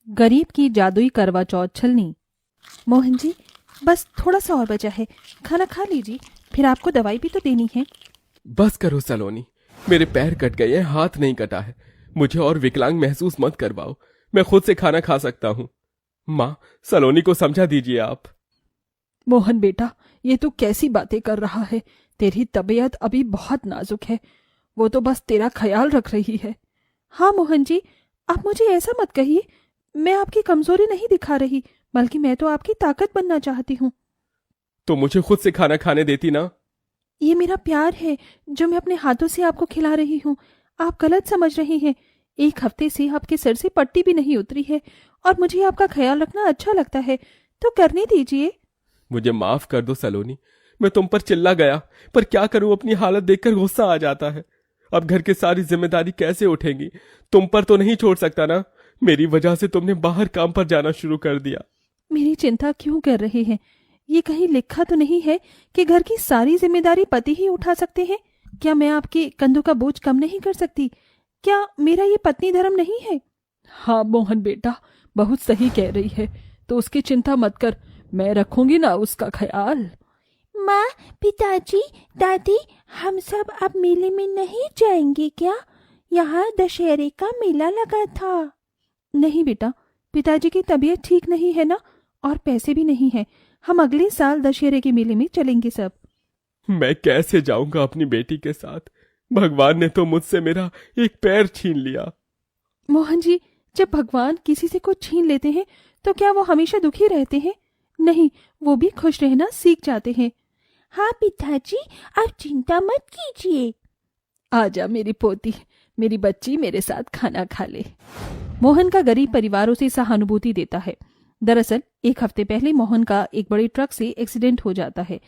गरीब की जादुई करवा चौथ छलनी। मोहन जी, बस थोड़ा सा और बचा है, खाना खा लीजिए, फिर आपको दवाई भी तो देनी है। बस करो सलोनी, मेरे पैर कट गए हैं, हाथ नहीं कटा है। मुझे और विकलांग महसूस मत करवाओ, मैं खुद से खाना खा सकता हूँ। माँ, सलोनी को समझा दीजिए आप। मोहन बेटा, ये तू कैसी बातें कर रहा है? तेरी तबीयत अभी बहुत नाजुक है, वो तो बस तेरा ख्याल रख रही है। हाँ मोहन जी, आप मुझे ऐसा मत कहिए, मैं आपकी कमजोरी नहीं दिखा रही, बल्कि मैं तो आपकी ताकत बनना चाहती हूँ। तो मुझे खुद से खाना खाने देती ना। ये मेरा प्यार है जो मैं अपने हाथों से आपको खिला रही हूँ। आप गलत समझ रही हैं। एक हफ्ते से आपके सर से पट्टी भी नहीं उतरी है, और मुझे आपका ख्याल रखना अच्छा लगता है, तो करने दीजिए। मुझे माफ कर दो सलोनी, मैं तुम पर चिल्ला गया, पर क्या करूं, अपनी हालत देखकर गुस्सा आ जाता है। अब घर की सारी जिम्मेदारी कैसे उठेंगी? तुम पर तो नहीं छोड़ सकता ना। मेरी वजह से तुमने बाहर काम पर जाना शुरू कर दिया। मेरी चिंता क्यों कर रहे हैं? ये कहीं लिखा तो नहीं है कि घर की सारी जिम्मेदारी पति ही उठा सकते हैं? क्या मैं आपके कंधों का बोझ कम नहीं कर सकती? क्या मेरा ये पत्नी धर्म नहीं है? हाँ मोहन बेटा, बहुत सही कह रही है, तो उसकी चिंता मत कर, मैं रखूंगी ना उसका ख्याल। माँ, पिताजी, दादी, हम सब अब मेले में नहीं जाएंगे क्या? यहाँ दशहरे का मेला लगा था। नहीं बेटा, पिताजी की तबीयत ठीक नहीं है ना, और पैसे भी नहीं है। हम अगले साल दशहरे के मेले में चलेंगे सब। मैं कैसे जाऊंगा अपनी बेटी के साथ? भगवान ने तो मुझसे मेरा एक पैर छीन लिया। मोहन जी, जब भगवान किसी से कुछ छीन लेते हैं तो क्या वो हमेशा दुखी रहते हैं? नहीं, वो भी खुश रहना सीख जाते हैं। हाँ पिताजी, आप चिंता मत कीजिए। आजा मेरी पोती, मेरी बच्ची मेरे साथ खाना खा ले। मोहन का गरीब परिवारों से सहानुभूति देता है। दरअसल एक हफ्ते पहले मोहन का एक बड़े ट्रक से एक्सीडेंट हो जाता है,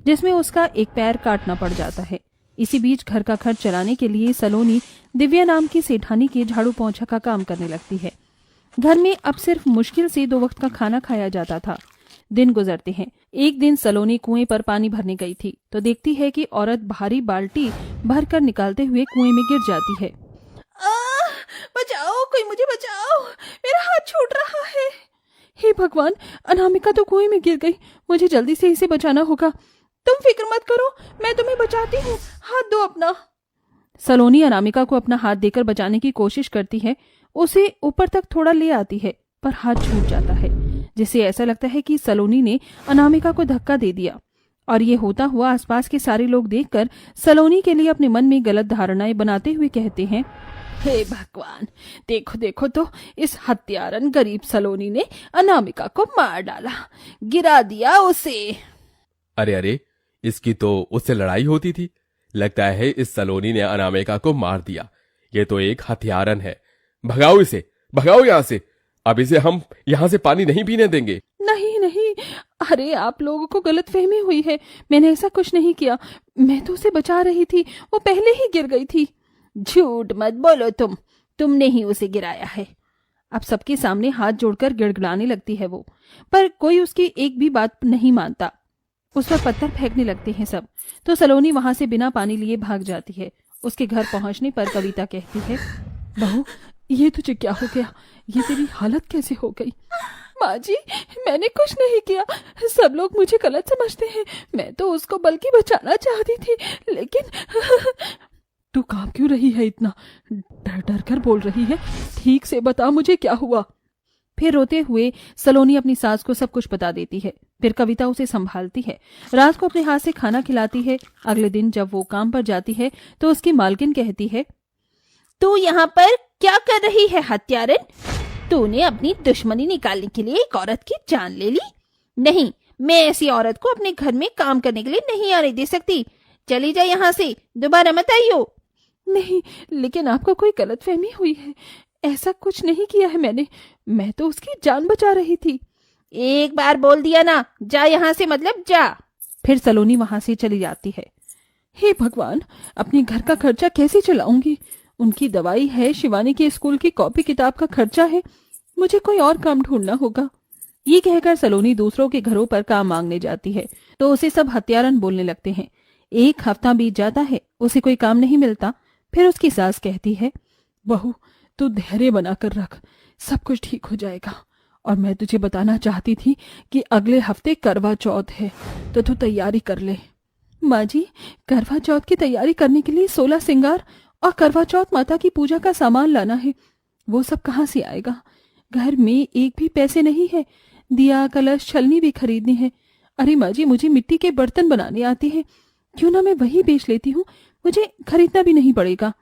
जिसमें उसका एक पैर काटना पड़ जाता है। इसी बीच घर का खर्च चलाने के लिए सलोनी दिव्या नाम की सेठानी के झाड़ू पोंछा का काम करने लगती है। घर में अब सिर्फ मुश्किल से 2 वक्त का खाना खाया जाता था। दिन गुजरते हैं। एक दिन सलोनी कुएं पर पानी भरने गई थी तो देखती है कि औरत भारी बाल्टी भरकर निकालते हुए कुएं में गिर जाती है। बचाओ, कोई मुझे बचाओ, मेरा हाथ छूट रहा है। हे भगवान, अनामिका तो कुएं में गिर गई, मुझे जल्दी से इसे बचाना होगा। तुम फिक्र मत करो, मैं तुम्हें बचाती हूँ, हाथ दो अपना। सलोनी अनामिका को अपना हाथ देकर बचाने की कोशिश करती है, उसे ऊपर तक थोड़ा ले आती है, पर हाथ छूट जाता है, जिससे ऐसा लगता है कि सलोनी ने अनामिका को धक्का दे दिया। और ये होता हुआ आसपास के सारे लोग देखकर सलोनी के लिए अपने मन में गलत धारणाएं बनाते हुए कहते हैं, हे भगवान, देखो देखो तो, इस हत्यारन गरीब सलोनी ने अनामिका को मार डाला, गिरा दिया उसे। अरे अरे, इसकी तो उससे लड़ाई होती थी। लगता है इस सलोनी ने अनामिका को मार दिया। ये तो एक हत्यारन है। भगाओ इसे, भगाओ यहाँ से। अब इसे हम यहाँ से पानी नहीं पीने देंगे। नहीं नहीं, अरे आप लोगों को गलतफहमी हुई है, मैंने ऐसा कुछ नहीं किया, मैं तो उसे बचा रही थी, वो पहले ही गिर गई थी। झूठ मत बोलो, तुमने ही उसे गिराया है। अब सबके सामने हाथ जोड़कर गिड़गिड़ाने लगती है वो, पर कोई उसकी एक भी बात नहीं मानता। उस पर पत्थर फेंकने लगते हैं सब, तो सलोनी वहां से बिना पानी लिए भाग जाती है। उसके घर पहुंचने पर कविता कहती है, बहू, ये तुझे क्या हो गया? ये तेरी हालत कैसे हो गई? माँ जी, मैंने कुछ नहीं किया, सब लोग मुझे गलत समझते हैं, मैं तो उसको बल्कि बचाना चाहती थी, लेकिन तू कांप क्यों रही है इतना? डर डर कर बोल रही है, ठीक से बता मुझे क्या हुआ। फिर रोते हुए सलोनी अपनी सास को सब कुछ बता देती है। फिर कविता उसे संभालती है, रात को अपने हाथ से खाना खिलाती है। अगले दिन जब वो काम पर जाती है तो उसकी मालकिन कहती है, तू यहाँ पर क्या कर रही है हत्यारन? तूने अपनी दुश्मनी निकालने के लिए एक औरत की जान ले ली। नहीं, मैं ऐसी औरत को अपने घर में काम करने के लिए नहीं आने दे सकती। चली जा यहाँ से, दोबारा मत आइयो। नहीं, लेकिन आपको कोई गलतफहमी हुई है, ऐसा कुछ नहीं किया है मैंने, मैं तो उसकी जान बचा रही थी। एक बार बोल दिया ना, जा यहाँ से, मतलब जा। फिर सलोनी वहां से चली जाती है। हे भगवान, अपने घर का खर्चा कैसे चलाऊंगी? उनकी दवाई है, शिवानी के स्कूल की कॉपी किताब का खर्चा है, मुझे कोई और काम ढूंढना होगा। ये कहकर सलोनी दूसरों के घरों पर काम मांगने जाती है तो उसे सब हत्यारन बोलने लगते हैं। एक हफ्ता बीत जाता है, उसे कोई काम नहीं मिलता। फिर उसकी सास कहती है, बहू, तू धैर्य बनाकर रख, सब कुछ ठीक हो जाएगा। और मैं तुझे बताना चाहती थी कि अगले हफ्ते करवा चौथ है, तो तू तैयारी कर ले। माँ जी, करवा चौथ की तैयारी करने के लिए 16 श्रृंगार और करवा चौथ माता की पूजा का सामान लाना है। वो सब कहाँ से आएगा? घर में एक भी पैसे नहीं है। दिया, कलश, छलनी भी खरीदनी है। अरे माँ जी, मुझे मिट्टी के बर्तन बनाने आते हैं, क्यों ना मैं वही बेच लेती हूँ, मुझे खरीदना भी नहीं पड़ेगा।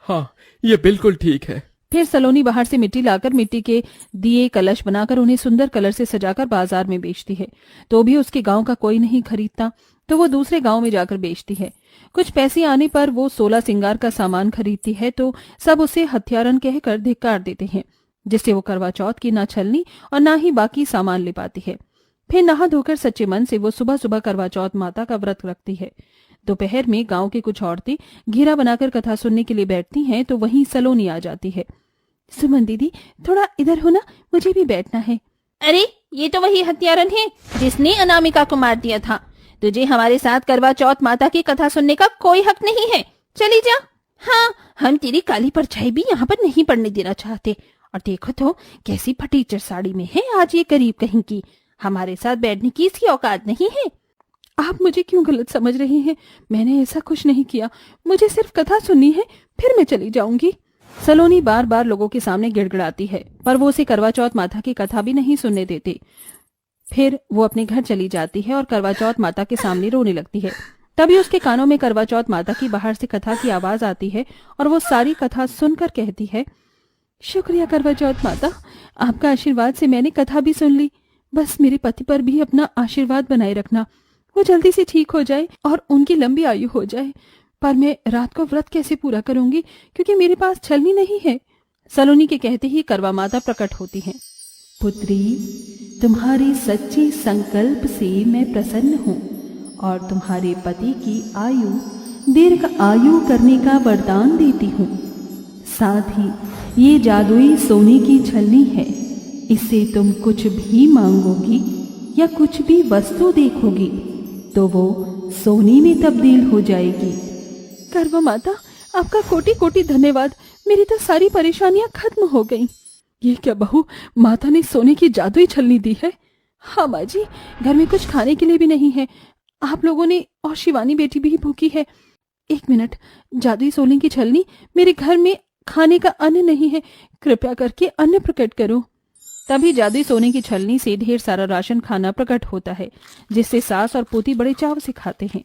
हाँ, ये बिल्कुल ठीक है। फिर सलोनी बाहर से मिट्टी लाकर मिट्टी के दिए, कलश बनाकर उन्हें सुंदर कलर से सजाकर बाजार में बेचती है। तो भी उसके गांव का कोई नहीं खरीदता, तो वो दूसरे गांव में जाकर बेचती है। कुछ पैसे आने पर वो 16 श्रृंगार का सामान खरीदती है, तो सब उसे हत्यारन कहकर धिक्कार देते हैं, जिससे वो करवा चौथ की ना छलनी और ना ही बाकी सामान ले पाती है। फिर नहा धोकर सच्चे मन से वो सुबह सुबह करवा चौथ माता का व्रत रखती है। दोपहर में गांव की कुछ औरतें घेरा बनाकर कथा सुनने के लिए बैठती हैं, तो वहीं सलोनी आ जाती है। सुमन दीदी, थोड़ा इधर हो ना, मुझे भी बैठना है। अरे, ये तो वही हत्यारन है जिसने अनामिका को मार दिया था। तुझे हमारे साथ करवा चौथ माता की कथा सुनने का कोई हक नहीं है, चली जा। हाँ, हम तेरी काली परछाई भी यहाँ पर नहीं पड़ने देना चाहते। और देखो तो कैसी फटीचर साड़ी में है आज ये गरीब कहीं की। हमारे साथ बैठने की इसकी औकात नहीं है। आप मुझे क्यों गलत समझ रहे हैं? मैंने ऐसा कुछ नहीं किया, मुझे सिर्फ कथा सुननी है, फिर मैं चली जाऊंगी। सलोनी बार बार लोगों के सामने गिड़गिड़ाती है, पर वो उसे करवा चौथ माता की कथा भी नहीं सुनने देते। फिर वो अपने घर चली जाती है और करवा चौथ माता के सामने रोने लगती है। तभी उसके कानों में करवा चौथ माता की बाहर से कथा की आवाज आती है और वो सारी कथा सुनकर कहती है, शुक्रिया करवा चौथ माता, आपका आशीर्वाद से मैंने कथा भी सुन ली। बस मेरे पति पर भी अपना आशीर्वाद बनाए रखना, वो जल्दी से ठीक हो जाए और उनकी लंबी आयु हो जाए। पर मैं रात को व्रत कैसे पूरा करूंगी, क्योंकि मेरे पास छलनी नहीं है। सलोनी के कहते ही करवा माता प्रकट होती हैं। पुत्री, तुम्हारे सच्चे संकल्प से मैं प्रसन्न हूँ और तुम्हारे पति की आयु दीर्घ आयु करने का वरदान देती हूँ। साथ ही ये जादुई सोने की छलनी है, इससे तुम कुछ भी मांगोगी या कुछ भी वस्तु देखोगी तो वो सोने में तब्दील हो जाएगी। करवा माता, आपका कोटि कोटि धन्यवाद, मेरी तो सारी परेशानियां खत्म हो गईं। ये क्या बहू, माता ने सोने की जादुई छलनी दी है? हाँ माँ जी, घर में कुछ खाने के लिए भी नहीं है, आप लोगों ने और शिवानी बेटी भी भूखी है। 1 मिनट, जादुई सोने की छलनी, मेरे घर में खाने का अन्न नहीं है, कृपया करके अन्न प्रकट करो। तभी जादुई सोने की छलनी से ढेर सारा राशन खाना प्रकट होता है, जिससे सास और पोती बड़े चाव से खाते हैं।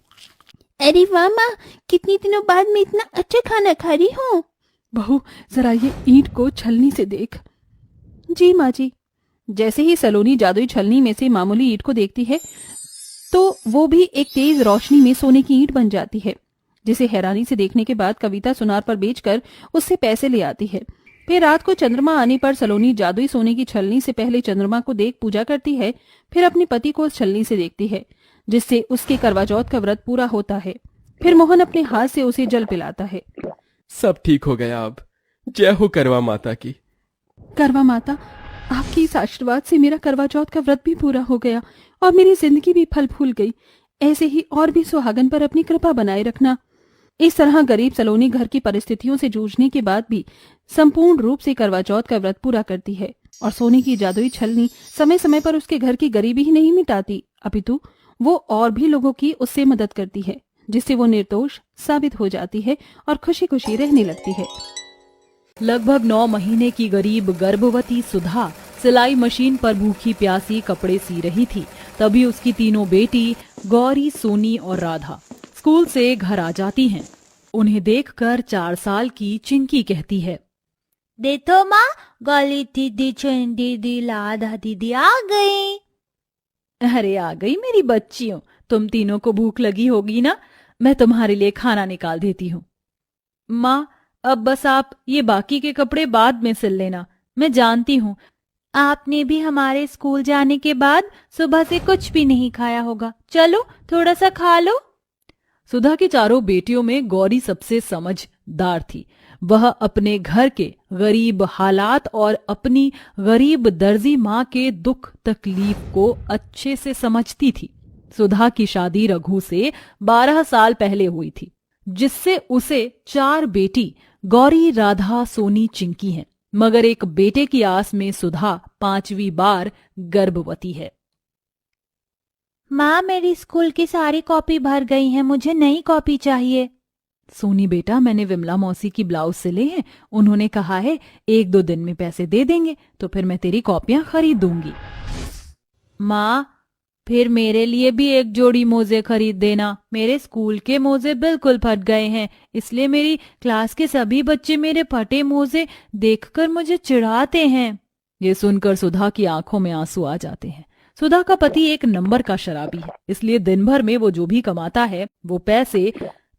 अरे वाह माँ, कितने दिनों बाद मैं इतना अच्छा खाना खा रही हूँ। बहू, जरा ये ईंट को छलनी से देख। जी माँ जी। जैसे ही सलोनी जादुई छलनी में से मामूली ईंट को देखती है, तो वो भी एक तेज रोशनी में सोने की ईंट बन जाती है, जिसे हैरानी से देखने के बाद कविता सुनार पर बेचकर उससे पैसे ले आती है। फिर रात को चंद्रमा आने पर सलोनी जादुई सोने की छलनी से पहले चंद्रमा को देख पूजा करती है, फिर अपने पति को उस छलनी से देखती है, जिससे उसके करवा चौथ का व्रत पूरा होता है। फिर मोहन अपने हाथ से उसे जल पिलाता है। सब ठीक हो गया अब। जय हो करवा माता की। करवा माता, आपके इस आशीर्वाद से मेरा करवा चौथ का व्रत भी पूरा हो गया और मेरी जिंदगी भी फल फूल गई। ऐसे ही और भी सुहागन पर अपनी कृपा बनाए रखना। इस तरह गरीब सलोनी घर की परिस्थितियों से जूझने के बाद भी संपूर्ण रूप से करवा चौथ का व्रत पूरा करती है और सोने की जादुई छलनी समय समय पर उसके घर की गरीबी ही नहीं मिटाती, अपितु वो और भी लोगों की उससे मदद करती है, जिससे वो निर्दोष साबित हो जाती है और खुशी खुशी रहने लगती है। लगभग 9 महीने की गरीब गर्भवती सुधा सिलाई मशीन पर भूखी प्यासी कपड़े सी रही थी। तभी उसकी तीनों बेटी गौरी, सोनी और राधा स्कूल से घर आ जाती हैं। उन्हें देखकर 4 साल की चिंकी कहती है, देखो माँ, गौरी दीदी, छोटी दीदी, राधा दीदी आ गई। अरे आ गई मेरी बच्चियों, तुम तीनों को भूख लगी होगी ना, मैं तुम्हारे लिए खाना निकाल देती हूँ। माँ, अब बस आप ये बाकी के कपड़े बाद में सिल लेना, मैं जानती हूँ आपने भी हमारे स्कूल जाने के बाद सुबह से कुछ भी नहीं खाया होगा, चलो थोड़ा सा खा लो। सुधा की चारों बेटियों में गौरी सबसे समझदार थी। वह अपने घर के गरीब हालात और अपनी गरीब दर्जी माँ के दुख तकलीफ को अच्छे से समझती थी। सुधा की शादी रघु से 12 साल पहले हुई थी, जिससे उसे 4 बेटी गौरी, राधा, सोनी, चिंकी हैं। मगर एक बेटे की आस में सुधा 5वीं बार गर्भवती है। माँ, मेरी स्कूल की सारी कॉपी भर गई हैं, मुझे नई कॉपी चाहिए। सोनी बेटा, मैंने विमला मौसी की ब्लाउज सिले हैं, उन्होंने कहा है 1-2 दिन में पैसे दे देंगे तो फिर मैं तेरी कॉपियां खरीद दूंगी। माँ, फिर मेरे लिए भी एक जोड़ी मोजे खरीद देना। मेरे स्कूल के मोजे बिल्कुल फट गए हैं, इसलिए मेरी क्लास के सभी बच्चे मेरे फटे मोजे देखकर मुझे चिढ़ाते हैं। ये सुनकर सुधा की आंखों में आंसू आ जाते हैं। सुधा का पति एक नंबर का शराबी है, इसलिए दिन भर में वो जो भी कमाता है वो पैसे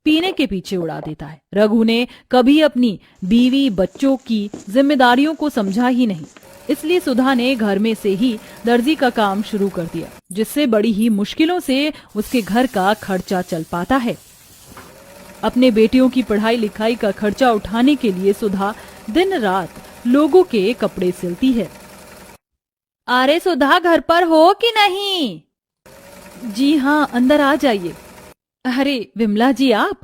पीने के पीछे उड़ा देता है। रघु ने कभी अपनी बीवी बच्चों की जिम्मेदारियों को समझा ही नहीं, इसलिए सुधा ने घर में से ही दर्जी का काम शुरू कर दिया, जिससे बड़ी ही मुश्किलों से उसके घर का खर्चा चल पाता है। अपने बेटियों की पढ़ाई लिखाई का खर्चा उठाने के लिए सुधा दिन रात लोगों के कपड़े सिलती है। अरे सुधा, घर पर हो कि नहीं? जी हाँ, अंदर आ जाइए। अरे विमला जी, आप?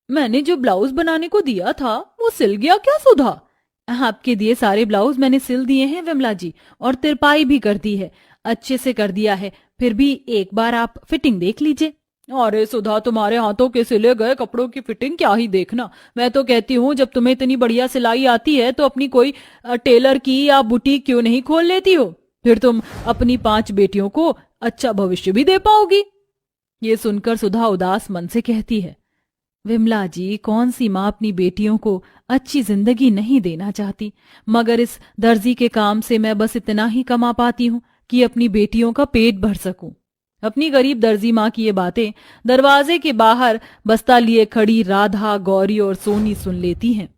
मैंने जो ब्लाउज बनाने को दिया था वो सिल गया क्या सुधा? आपके दिए सारे ब्लाउज मैंने सिल दिए हैं विमला जी, और तिरपाई भी कर दी है, अच्छे से कर दिया है। फिर भी एक बार आप फिटिंग देख लीजिए। अरे सुधा, तुम्हारे हाथों के सिले गए कपड़ों की फिटिंग क्या ही देखना। मैं तो कहती हूँ जब तुम्हें इतनी बढ़िया सिलाई आती है तो अपनी कोई टेलर की या बुटीक क्यों नहीं खोल लेती हो? फिर तुम अपनी 5 बेटियों को अच्छा भविष्य भी दे पाओगी। ये सुनकर सुधा उदास मन से कहती है, विमला जी, कौन सी माँ अपनी बेटियों को अच्छी जिंदगी नहीं देना चाहती, मगर इस दर्जी के काम से मैं बस इतना ही कमा पाती हूँ कि अपनी बेटियों का पेट भर सकूं। अपनी गरीब दर्जी माँ की ये बातें दरवाजे के बाहर बस्ता लिए खड़ी राधा, गौरी और सोनी सुन लेती हैं।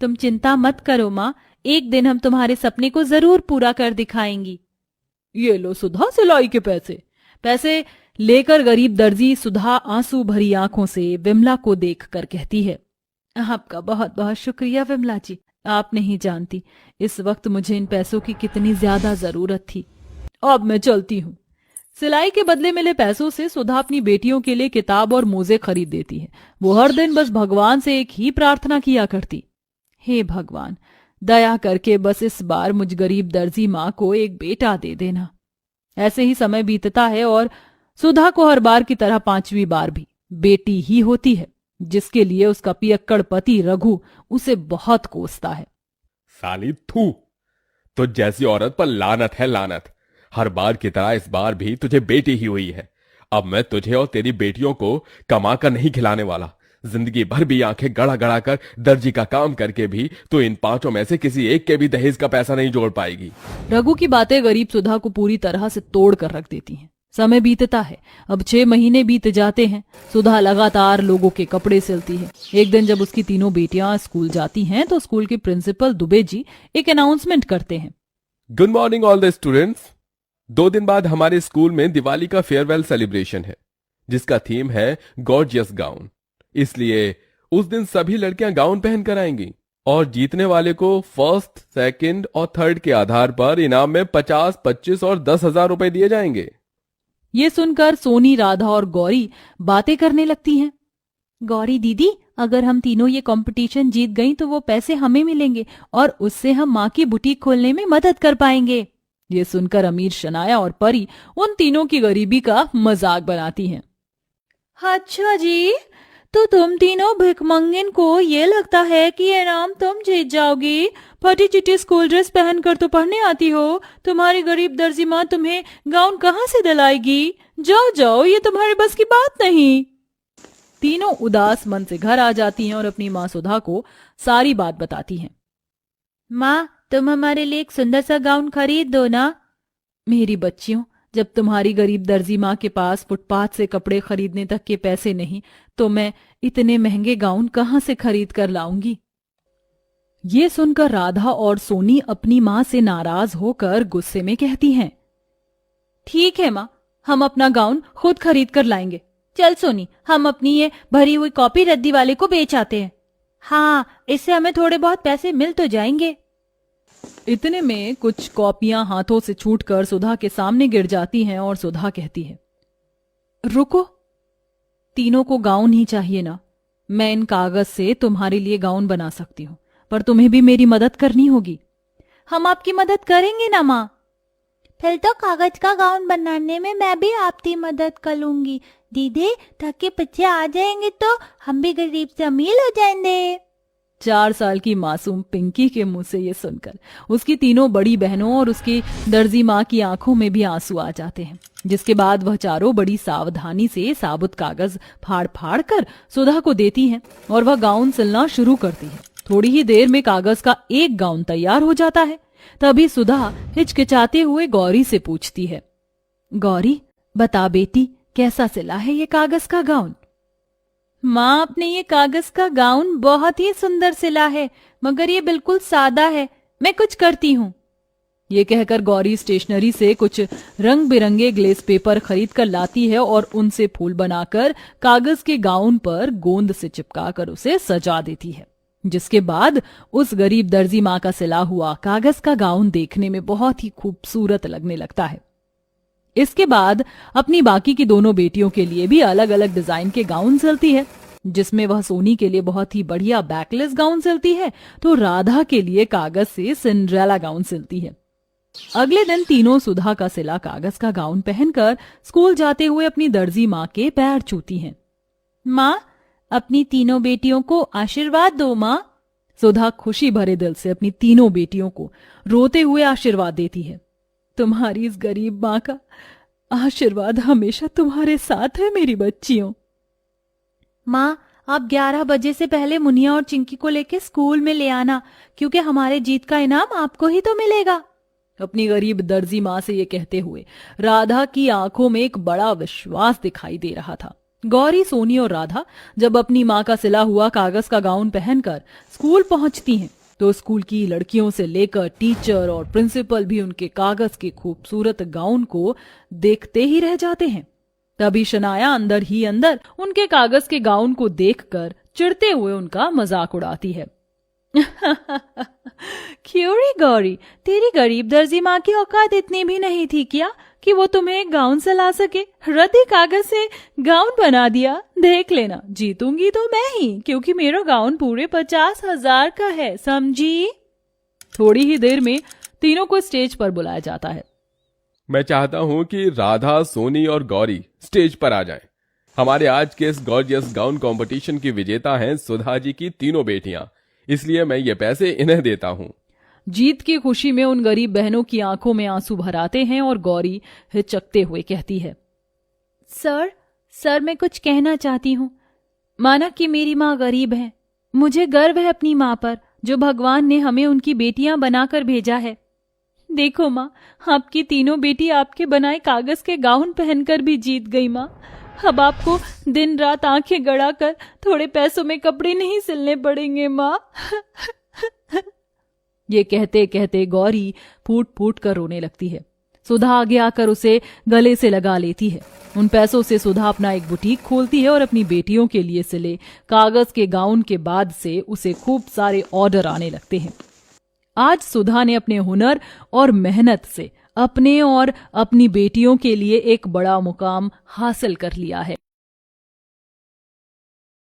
तुम चिंता मत करो माँ, एक दिन हम तुम्हारे सपने को जरूर पूरा कर दिखाएंगी। ये लो सुधा, सिलाई के पैसे। पैसे लेकर गरीब दर्जी सुधा आंसू भरी आंखों से विमला को देखकर कहती है, आपका बहुत बहुत शुक्रिया विमला जी। आप नहीं जानती इस वक्त मुझे इन पैसों की कितनी ज्यादा जरूरत थी। अब मैं चलती हूँ। सिलाई के बदले मिले पैसों से सुधा अपनी बेटियों के लिए किताब और मोजे खरीद देती है। वो हर दिन बस भगवान से एक ही प्रार्थना किया करती, हे भगवान, दया करके बस इस बार मुझ गरीब दर्जी माँ को एक बेटा दे देना। ऐसे ही समय बीतता है और सुधा को हर बार की तरह 5वीं बार भी बेटी ही होती है, जिसके लिए उसका पियक्कड़ पति रघु उसे बहुत कोसता है। साली थू, तो जैसी औरत पर लानत है लानत। हर बार की तरह इस बार भी तुझे बेटी ही हुई है। अब मैं तुझे और तेरी बेटियों को कमा कर नहीं खिलाने वाला। जिंदगी भर भी आंखें गड़ा गड़ा कर दर्जी का काम करके भी तो इन 5 में से किसी एक के भी दहेज का पैसा नहीं जोड़ पाएगी। रघु की बातें गरीब सुधा को पूरी तरह से तोड़ कर रख देती हैं। समय बीतता है, अब 6 महीने बीत जाते हैं। सुधा लगातार लोगों के कपड़े सिलती है। एक दिन जब उसकी तीनों बेटियां स्कूल जाती हैं तो स्कूल के प्रिंसिपल दुबे जी एक अनाउंसमेंट करते हैं, good morning all the students. 2 दिन बाद हमारे स्कूल में दिवाली का फेयरवेल सेलिब्रेशन है, जिसका थीम है गॉर्जियस गाउन। इसलिए उस दिन सभी लड़कियां गाउन पहनकर आएंगी और जीतने वाले को 1st, 2nd और 3rd के आधार पर इनाम में 50, 25 और 10,000 रुपए दिए जाएंगे। ये सुनकर सोनी, राधा और गौरी बातें करने लगती हैं। गौरी दीदी, अगर हम तीनों ये कंपटीशन जीत गई तो वो पैसे हमें मिलेंगे और उससे हम माँ की बुटीक खोलने में मदद कर पाएंगे। ये सुनकर अमीर, शनाया और परी उन तीनों की गरीबी का मजाक बनाती हैं। अच्छा जी, तो तुम तीनों भिखमंगिन को ये लगता है कि ये इनाम तुम जीत जाओगी? फटी चिटी स्कूल ड्रेस पहनकर तो पढ़ने आती हो, तुम्हारी गरीब दर्जी माँ तुम्हें गाउन कहाँ से दिलाएगी? जाओ जाओ, ये तुम्हारे बस की बात नहीं। तीनों उदास मन से घर आ जाती हैं और अपनी माँ सुधा को सारी बात बताती हैं। माँ, तुम हमारे लिए एक सुंदर सा गाउन खरीद दो ना। मेरी बच्चियों, जब तुम्हारी गरीब दर्जी माँ के पास फुटपाथ से कपड़े खरीदने तक के पैसे नहीं तो मैं इतने महंगे गाउन कहाँ से खरीद कर लाऊंगी? ये सुनकर राधा और सोनी अपनी माँ से नाराज होकर गुस्से में कहती हैं, ठीक है माँ, हम अपना गाउन खुद खरीद कर लाएंगे। चल सोनी, हम अपनी ये भरी हुई कॉपी रद्दी वाले को बेच आते हैं। हाँ, इससे हमें थोड़े बहुत पैसे मिल तो जाएंगे। इतने में कुछ कॉपियां हाथों से छूटकर सुधा के सामने गिर जाती हैं और सुधा कहती है, रुको, तीनों को गाउन ही चाहिए ना? मैं इन कागज से तुम्हारे लिए गाउन बना सकती हूँ, पर तुम्हें भी मेरी मदद करनी होगी। हम आपकी मदद करेंगे ना माँ। फिर तो कागज का गाउन बनाने में मैं भी आपकी मदद कर लूंगी दीदी, ताकि बच्चे आ जाएंगे तो हम भी गरीब से अमीर हो जाएंगे। 4 साल की मासूम पिंकी के मुंह से ये सुनकर उसकी तीनों बड़ी बहनों और उसकी दर्जी माँ की आंखों में भी आंसू आ जाते हैं, जिसके बाद वह चारों बड़ी सावधानी से साबुत कागज फाड़ फाड़ कर सुधा को देती हैं और वह गाउन सिलना शुरू करती है। थोड़ी ही देर में कागज का एक गाउन तैयार हो जाता है। तभी सुधा हिचकिचाते हुए गौरी से पूछती है, गौरी बता बेटी, कैसा सिला है ये कागज का गाउन? माँ, आपने ये कागज का गाउन बहुत ही सुंदर सिला है, मगर ये बिल्कुल सादा है। मैं कुछ करती हूँ। ये कहकर गौरी स्टेशनरी से कुछ रंग बिरंगे ग्लेस पेपर खरीद कर लाती है और उनसे फूल बनाकर कागज के गाउन पर गोंद से चिपकाकर उसे सजा देती है, जिसके बाद उस गरीब दर्जी माँ का सिला हुआ कागज का गाउन देखने में बहुत ही खूबसूरत लगने लगता है। इसके बाद अपनी बाकी की दोनों बेटियों के लिए भी अलग अलग डिजाइन के गाउन सिलती है, जिसमें वह सोनी के लिए बहुत ही बढ़िया बैकलेस गाउन सिलती है तो राधा के लिए कागज से सिंड्रेला गाउन सिलती है। अगले दिन तीनों सुधा का सिला कागज का गाउन पहनकर स्कूल जाते हुए अपनी दर्जी माँ के पैर छूती हैं। माँ, अपनी तीनों बेटियों को आशीर्वाद दो माँ। सुधा खुशी भरे दिल से अपनी तीनों बेटियों को रोते हुए आशीर्वाद देती है। तुम्हारी इस गरीब माँ का आशीर्वाद हमेशा तुम्हारे साथ है मेरी बच्चियों। माँ, आप 11 बजे से पहले मुनिया और चिंकी को लेके स्कूल में ले आना, क्योंकि हमारे जीत का इनाम आपको ही तो मिलेगा। अपनी गरीब दर्जी माँ से ये कहते हुए राधा की आंखों में एक बड़ा विश्वास दिखाई दे रहा था। गौरी, सोनी और राधा जब अपनी माँ का सिला हुआ कागज का गाउन पहनकर स्कूल पहुंचती हैं तो स्कूल की लड़कियों से लेकर टीचर और प्रिंसिपल भी उनके कागज के खूबसूरत गाउन को देखते ही रह जाते हैं। तभी शनाया अंदर ही अंदर उनके कागज के गाउन को देखकर चिढ़ते हुए उनका मजाक उड़ाती है। क्यों रे गौरी, तेरी गरीब दर्जी माँ की औकात इतनी भी नहीं थी क्या कि वो तुम्हें एक गाउन सिला सके? रद्दी कागज से गाउन बना दिया। देख लेना, जीतूंगी तो मैं ही, क्योंकि मेरा गाउन पूरे 50,000 का है, समझी? थोड़ी ही देर में तीनों को स्टेज पर बुलाया जाता है। मैं चाहता हूं कि राधा, सोनी और गौरी स्टेज पर आ जाएं। हमारे आज के इस गॉर्जियस गाउन कंपटीशन की विजेता हैं सुधा जी की तीनों बेटियां, इसलिए मैं ये पैसे इन्हें देता हूं। जीत की खुशी में उन गरीब बहनों की आंखों में आंसू भर आते हैं और गौरी हिचकते हुए कहती है, सर मैं कुछ कहना चाहती हूँ। माना कि मेरी माँ गरीब है, मुझे गर्व है अपनी माँ पर, जो भगवान ने हमें उनकी बेटियां बनाकर भेजा है। देखो माँ, आपकी तीनों बेटी आपके बनाए कागज के गाउन पहनकर भी जीत गई माँ। अब आपको दिन रात आंखें गड़ाकर थोड़े पैसों में कपड़े नहीं सिलने पड़ेंगे माँ। ये कहते कहते गौरी फूट फूट कर रोने लगती है। सुधा आगे आकर उसे गले से लगा लेती है। उन पैसों से सुधा अपना एक बुटीक खोलती है और अपनी बेटियों के लिए सिले कागज के गाउन के बाद से उसे खूब सारे ऑर्डर आने लगते हैं। आज सुधा ने अपने हुनर और मेहनत से अपने और अपनी बेटियों के लिए एक बड़ा मुकाम हासिल कर लिया है।